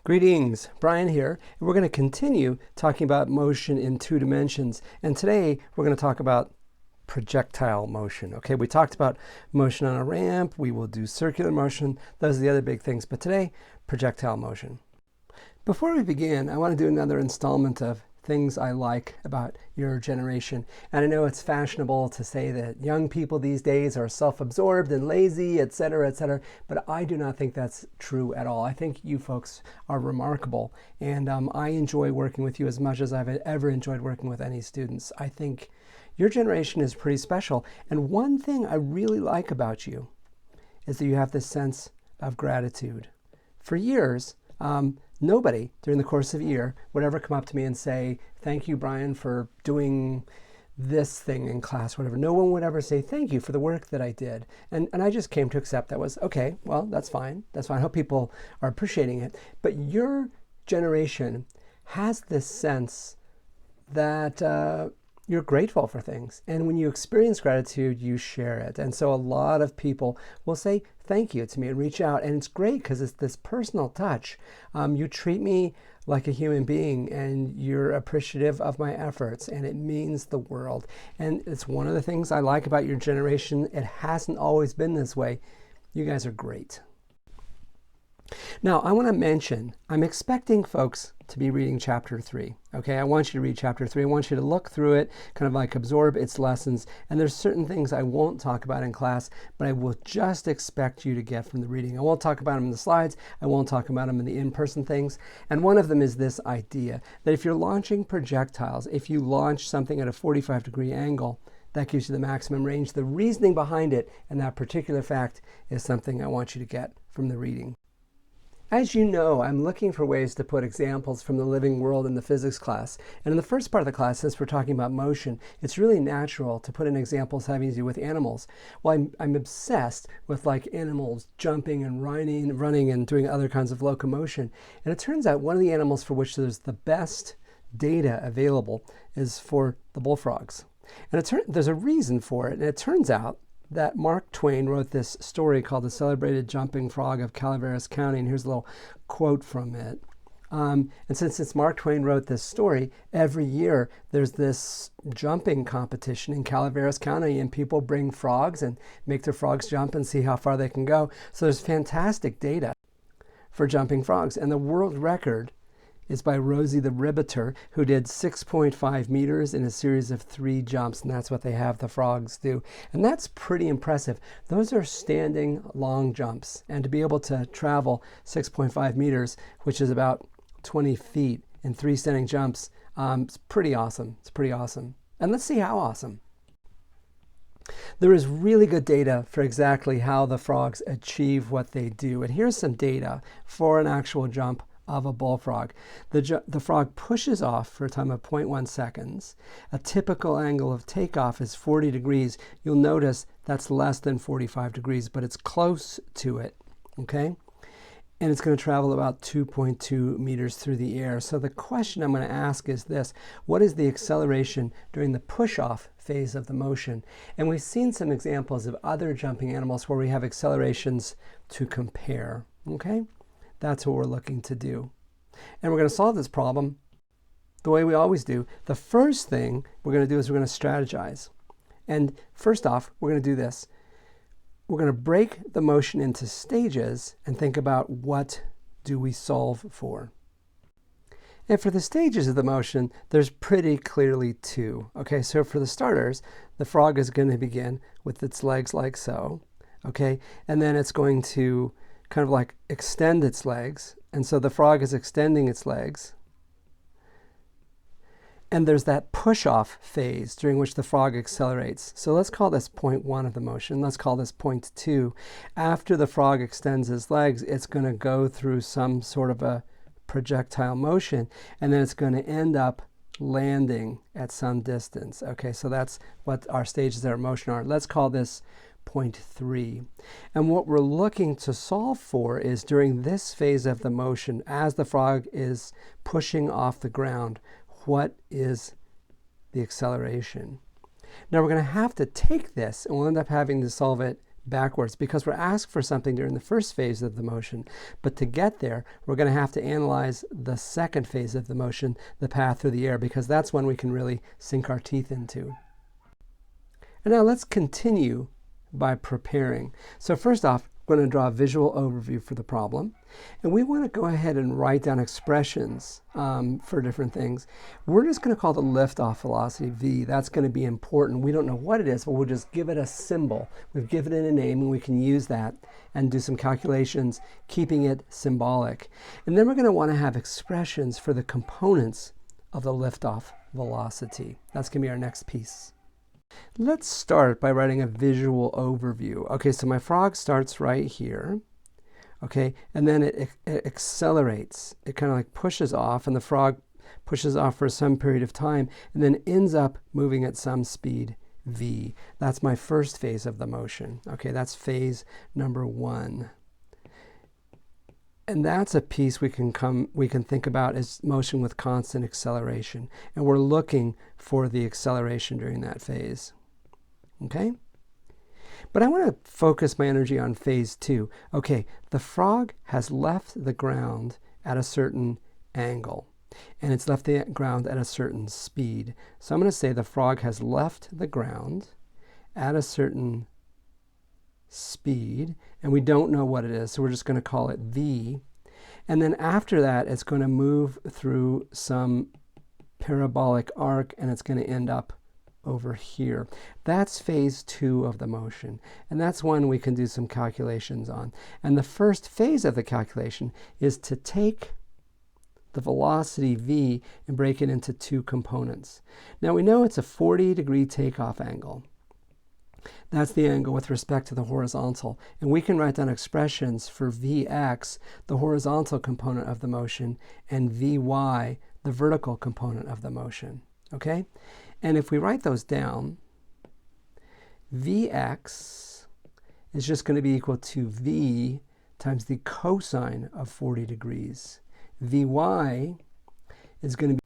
Greetings, Brian here, and we're going to continue talking about motion in two dimensions. And today we're going to talk about projectile motion. Okay, we talked about motion on a ramp, we will do circular motion, those are the other big things, but today, projectile motion. Before we begin, I want to do another installment of things I like about your generation. And I know it's fashionable to say that young people these days are self-absorbed and lazy, etc., but I do not think that's true at all. I think you folks are remarkable, and I enjoy working with you as much as I've ever enjoyed working with any students. I think your generation is pretty special, and one thing I really like about you is that you have this sense of gratitude. For years, nobody during the course of a year would ever come up to me and say, "Thank you, Brian, for doing this thing in class," whatever. No one would ever say, "Thank you for the work that I did." And I just came to accept that was, okay, well, that's fine. That's fine. I hope people are appreciating it. But your generation has this sense that you're grateful for things. And when you experience gratitude, you share it. And so a lot of people will say thank you to me and reach out. And it's great because it's this personal touch. You treat me like a human being and you're appreciative of my efforts, and it means the world. And it's one of the things I like about your generation. It hasn't always been this way. You guys are great. Now, I want to mention, I'm expecting folks to be reading chapter 3. Okay, I want you to read chapter 3. I want you to look through it, kind of like absorb its lessons. And there's certain things I won't talk about in class, but I will just expect you to get from the reading. I won't talk about them in the slides. I won't talk about them in the in-person things. And one of them is this idea that if you're launching projectiles, if you launch something at a 45-degree angle, that gives you the maximum range. The reasoning behind it and that particular fact is something I want you to get from the reading. As you know, I'm looking for ways to put examples from the living world in the physics class. And in the first part of the class, since we're talking about motion, it's really natural to put in examples having to do with animals. Well, I'm obsessed with like animals jumping and running and doing other kinds of locomotion. And it turns out one of the animals for which there's the best data available is for the bullfrogs. And there's a reason for it. And it turns out that Mark Twain wrote this story called The Celebrated Jumping Frog of Calaveras County, and here's a little quote from it. And since Mark Twain wrote this story, every year there's this jumping competition in Calaveras County, and people bring frogs and make their frogs jump and see how far they can go. So there's fantastic data for jumping frogs, and the world record is by Rosie the Ribbiter, who did 6.5 meters in a series of 3 jumps, and that's what they have the frogs do. And that's pretty impressive. Those are standing long jumps, and to be able to travel 6.5 meters, which is about 20 feet in 3 standing jumps, it's pretty awesome. It's pretty awesome. And let's see how awesome. There is really good data for exactly how the frogs achieve what they do. And here's some data for an actual jump of a bullfrog. The frog pushes off for a time of 0.1 seconds. A typical angle of takeoff is 40 degrees. You'll notice that's less than 45 degrees, but it's close to it, okay? And it's going to travel about 2.2 meters through the air. So the question I'm going to ask is this: what is the acceleration during the push-off phase of the motion? And we've seen some examples of other jumping animals where we have accelerations to compare, okay? That's what we're looking to do. And we're going to solve this problem the way we always do. The first thing we're going to do is we're going to strategize. And first off, we're going to do this. We're going to break the motion into stages and think about what do we solve for. And for the stages of the motion, there's pretty clearly 2. Okay, so for the starters, the frog is going to begin with its legs like so. Okay, and then it's going to kind of like extend its legs, and so the frog is extending its legs. And there's that push-off phase during which the frog accelerates. So let's call this point 1 of the motion. Let's call this point 2. After the frog extends its legs, it's going to go through some sort of a projectile motion, and then it's going to end up landing at some distance. Okay, so that's what our stages of motion are. Let's call this point 3. And what we're looking to solve for is during this phase of the motion, as the frog is pushing off the ground, what is the acceleration? Now we're going to have to take this, and we'll end up having to solve it backwards because we're asked for something during the first phase of the motion. But to get there, we're going to have to analyze the second phase of the motion, the path through the air, because that's one we can really sink our teeth into. And now let's continue by preparing. So first off, we're going to draw a visual overview for the problem. And we want to go ahead and write down expressions for different things. We're just going to call the liftoff velocity v. That's going to be important. We don't know what it is, but we'll just give it a symbol. We've given it a name, and we can use that and do some calculations, keeping it symbolic. And then we're going to want to have expressions for the components of the liftoff velocity. That's going to be our next piece. Let's start by writing a visual overview. Okay, so my frog starts right here. Okay, and then it accelerates. It kind of like pushes off, and the frog pushes off for some period of time, and then ends up moving at some speed v. That's my first phase of the motion. Okay, that's phase number 1. And that's a piece we can think about as motion with constant acceleration. And we're looking for the acceleration during that phase. Okay? But I want to focus my energy on phase 2. Okay, the frog has left the ground at a certain angle. And it's left the ground at a certain speed. So I'm going to say the frog has left the ground at a certain speed, and we don't know what it is, so we're just going to call it v. And then after that, it's going to move through some parabolic arc, and it's going to end up over here. That's phase 2 of the motion, and that's one we can do some calculations on. And the first phase of the calculation is to take the velocity v and break it into 2 components. Now we know it's a 40-degree takeoff angle. That's the angle with respect to the horizontal. And we can write down expressions for Vx, the horizontal component of the motion, and Vy, the vertical component of the motion. Okay? And if we write those down, Vx is just going to be equal to V times the cosine of 40 degrees. Vy is going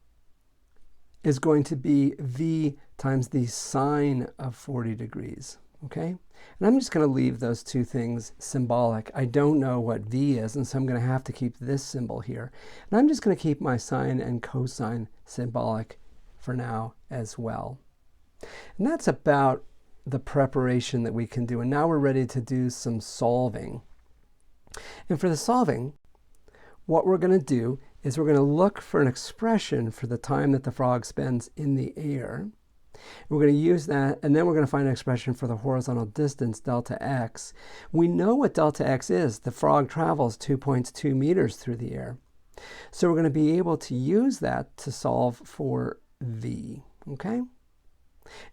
to be V times the sine of 40 degrees. Okay? And I'm just going to leave those 2 things symbolic. I don't know what V is, and so I'm going to have to keep this symbol here. And I'm just going to keep my sine and cosine symbolic for now as well. And that's about the preparation that we can do. And now we're ready to do some solving. And for the solving, what we're going to do is we're going to look for an expression for the time that the frog spends in the air. We're going to use that, and then we're going to find an expression for the horizontal distance, delta x. We know what delta x is. The frog travels 2.2 meters through the air. So we're going to be able to use that to solve for v. Okay?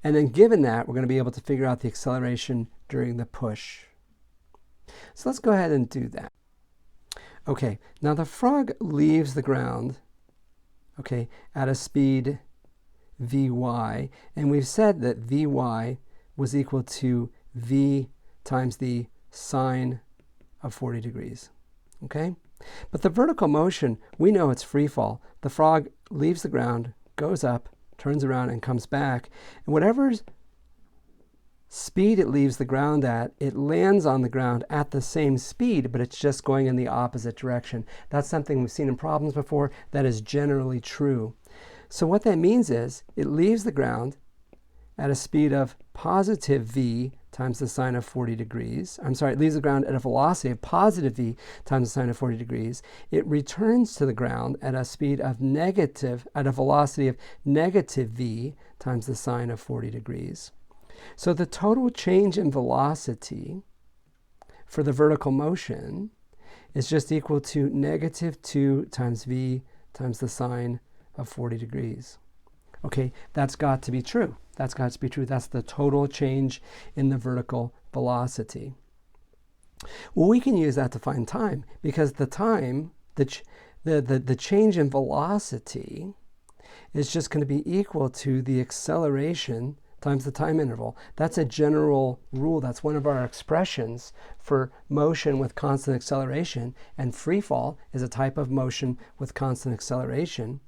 And then given that, we're going to be able to figure out the acceleration during the push. So let's go ahead and do that. Okay, now the frog leaves the ground, okay, at a speed Vy, and we've said that Vy was equal to V times the sine of 40 degrees, okay? But the vertical motion, we know it's free fall. The frog leaves the ground, goes up, turns around, and comes back, and whatever speed it leaves the ground at, it lands on the ground at the same speed, but it's just going in the opposite direction. That's something we've seen in problems before. That is generally true. So what that means is it leaves the ground at a speed of positive v times the sine of 40 degrees. It leaves the ground at a velocity of positive v times the sine of 40 degrees. It returns to the ground at a speed of at a velocity of negative v times the sine of 40 degrees. So the total change in velocity for the vertical motion is just equal to negative 2 times v times the sine of 40 degrees. Okay, that's got to be true. That's got to be true. That's the total change in the vertical velocity. Well, we can use that to find time, because the time, the change in velocity is just going to be equal to the acceleration times the time interval. That's a general rule. That's one of our expressions for motion with constant acceleration, and free fall is a type of motion with constant acceleration.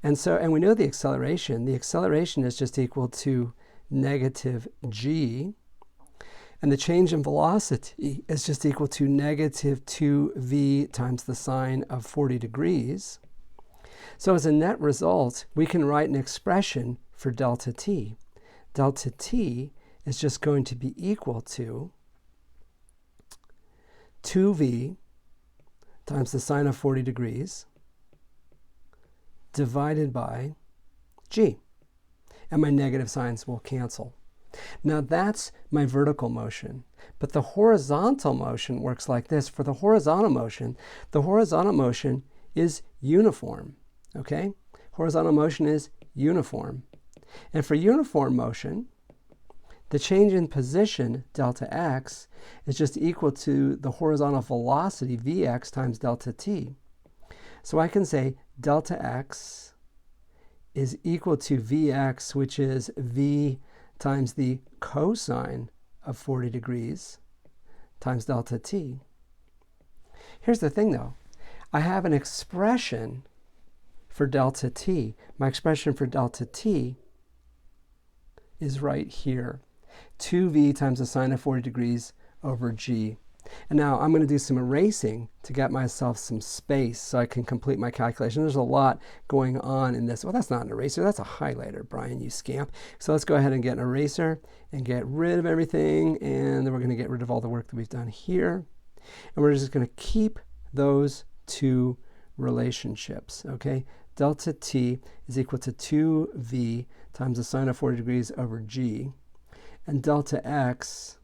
And we know the acceleration is just equal to negative g. And the change in velocity is just equal to negative 2v times the sine of 40 degrees. So as a net result, we can write an expression for delta t. Delta t is just going to be equal to 2v times the sine of 40 degrees divided by g. And my negative signs will cancel. Now that's my vertical motion. But the horizontal motion works like this. For the horizontal motion is uniform. Okay? Horizontal motion is uniform. And for uniform motion, the change in position, delta x, is just equal to the horizontal velocity, vx, times delta t. So I can say delta x is equal to vx, which is v times the cosine of 40 degrees times delta t. Here's the thing though. I have an expression for delta t. My expression for delta t is right here. 2v times the sine of 40 degrees over g. And now I'm going to do some erasing to get myself some space so I can complete my calculation. There's a lot going on in this. Well, that's not an eraser. That's a highlighter, Brian, you scamp. So let's go ahead and get an eraser and get rid of everything. And then we're going to get rid of all the work that we've done here. And we're just going to keep those two relationships, okay? Delta t is equal to 2v times the sine of 40 degrees over g. And delta x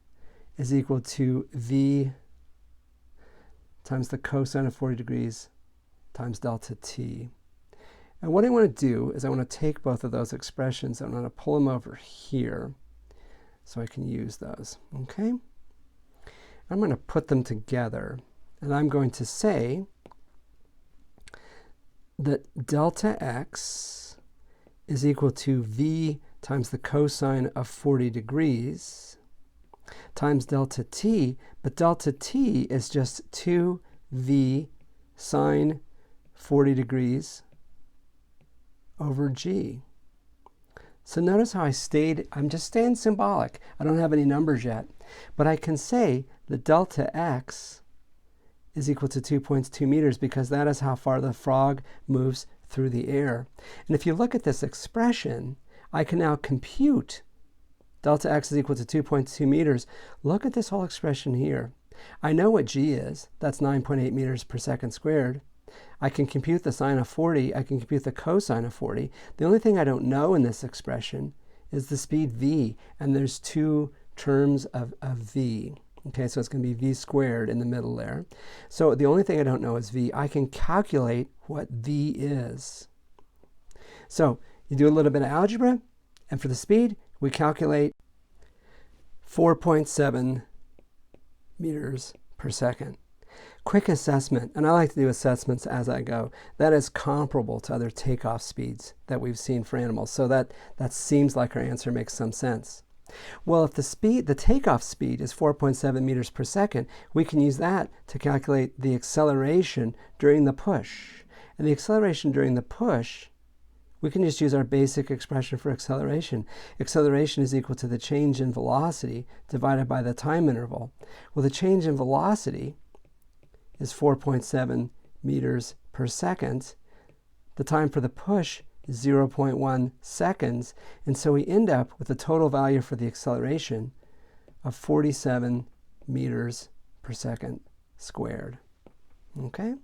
is equal to v times the cosine of 40 degrees times delta t. And what I want to do is I want to take both of those expressions and I'm going to pull them over here so I can use those, okay? I'm going to put them together and I'm going to say that delta x is equal to v times the cosine of 40 degrees times delta t, but delta t is just 2v sine 40 degrees over g. So notice how I'm just staying symbolic. I don't have any numbers yet, but I can say that delta x is equal to 2.2 meters because that is how far the frog moves through the air. And if you look at this expression, I can now compute delta x is equal to 2.2 meters. Look at this whole expression here. I know what g is. That's 9.8 meters per second squared. I can compute the sine of 40. I can compute the cosine of 40. The only thing I don't know in this expression is the speed v, and there's two terms of v. Okay, so it's going to be v squared in the middle there. So the only thing I don't know is v. I can calculate what v is. So you do a little bit of algebra, and for the speed, we calculate 4.7 meters per second. Quick assessment, and I like to do assessments as I go, that is comparable to other takeoff speeds that we've seen for animals. So that seems like our answer makes some sense. Well, if the takeoff speed is 4.7 meters per second, we can use that to calculate the acceleration during the push. And the acceleration during the push, we can just use our basic expression for acceleration. Acceleration is equal to the change in velocity divided by the time interval. Well, the change in velocity is 4.7 meters per second. The time for the push is 0.1 seconds, and so we end up with a total value for the acceleration of 47 meters per second squared. Okay?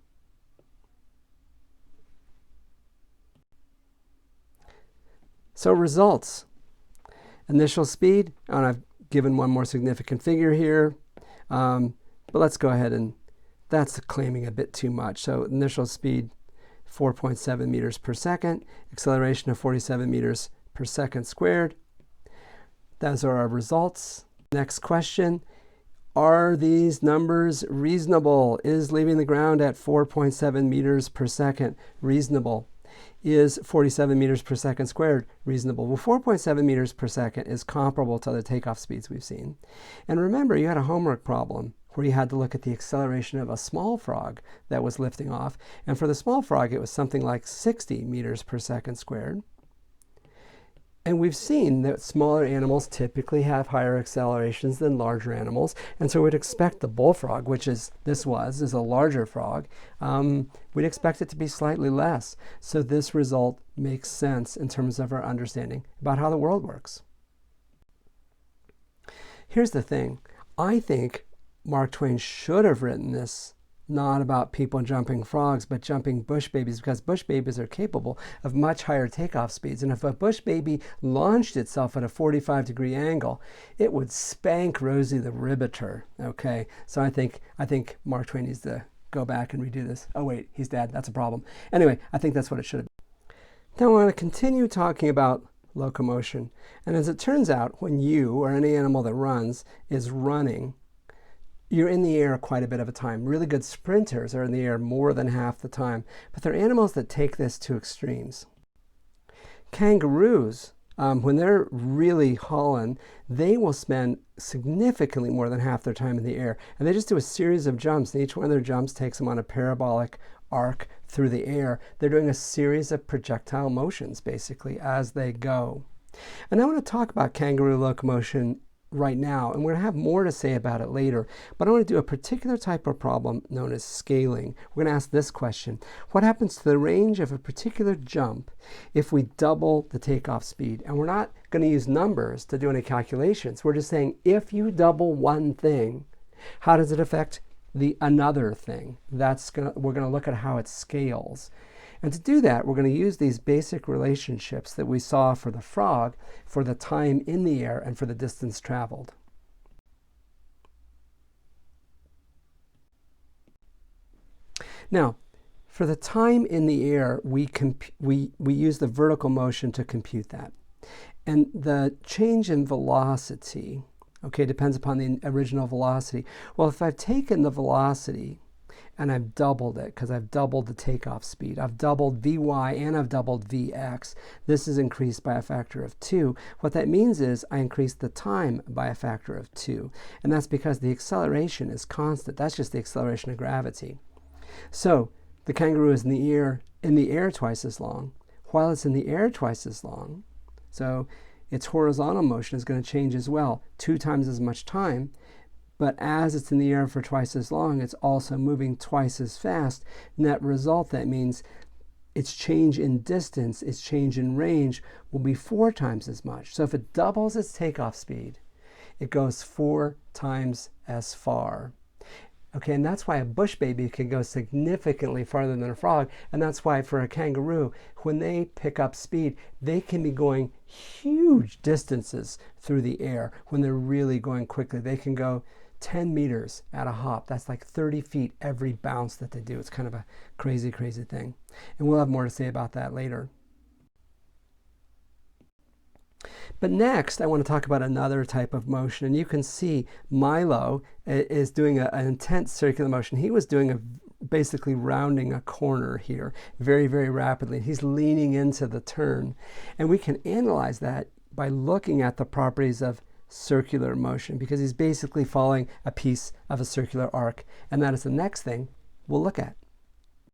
So results. Initial speed, and I've given one more significant figure here, but let's go ahead and that's claiming a bit too much. So initial speed, 4.7 meters per second, acceleration of 47 meters per second squared. Those are our results. Next question, are these numbers reasonable? Is leaving the ground at 4.7 meters per second reasonable? Is 47 meters per second squared reasonable? Well, 4.7 meters per second is comparable to other takeoff speeds we've seen. And remember, you had a homework problem where you had to look at the acceleration of a small frog that was lifting off. And for the small frog, it was something like 60 meters per second squared. And we've seen that smaller animals typically have higher accelerations than larger animals. And so we'd expect the bullfrog, which is a larger frog, we'd expect it to be slightly less. So this result makes sense in terms of our understanding about how the world works. Here's the thing. I think Mark Twain should have written this not about people jumping frogs, but jumping bush babies, because bush babies are capable of much higher takeoff speeds. And if a bush baby launched itself at a 45-degree angle, it would spank Rosie the Ribbiter. Okay, so I think Mark Twain needs to go back and redo this. Oh wait, he's dead. That's a problem. Anyway, I think that's what it should have been. Now I want to continue talking about locomotion. And as it turns out, when you or any animal that runs is running, you're in the air quite a bit of a time. Really good sprinters are in the air more than half the time, but there are animals that take this to extremes. Kangaroos, when they're really hauling, they will spend significantly more than half their time in the air, and they just do a series of jumps, and each one of their jumps takes them on a parabolic arc through the air. They're doing a series of projectile motions, basically, as they go. And I want to talk about kangaroo locomotion right now, and we're going to have more to say about it later, but I want to do a particular type of problem known as scaling. We're going to ask this question: what happens to the range of a particular jump if we double the takeoff speed? And we're not going to use numbers to do any calculations. We're just saying, if you double one thing, how does it affect the another thing? We're going to look at how it scales. And to do that, we're going to use these basic relationships that we saw for the frog, for the time in the air, and for the distance traveled. Now, for the time in the air, we use the vertical motion to compute that. And the change in velocity, okay, depends upon the original velocity. Well, if I've taken the velocity and I've doubled it, because I've doubled the takeoff speed, I've doubled Vy and I've doubled Vx, this is increased by a factor of 2. What that means is I increased the time by a factor of 2. And that's because the acceleration is constant. That's just the acceleration of gravity. So the kangaroo is in the air twice as long. While it's in the air twice as long, so its horizontal motion is going to change as well, 2 times as much time. But as it's in the air for twice as long, it's also moving twice as fast. Net result, that means its change in distance, its change in range will be 4 times as much. So if it doubles its takeoff speed, it goes 4 times as far. Okay, and that's why a bush baby can go significantly farther than a frog, and that's why for a kangaroo, when they pick up speed, they can be going huge distances through the air when they're really going quickly. They can go 10 meters at a hop. That's like 30 feet every bounce that they do. It's kind of a crazy, crazy thing. And we'll have more to say about that later. But next, I want to talk about another type of motion. And you can see Milo is doing an intense circular motion. He was doing basically rounding a corner here very, very rapidly. He's leaning into the turn. And we can analyze that by looking at the properties of circular motion, because he's basically following a piece of a circular arc. And that is the next thing we'll look at.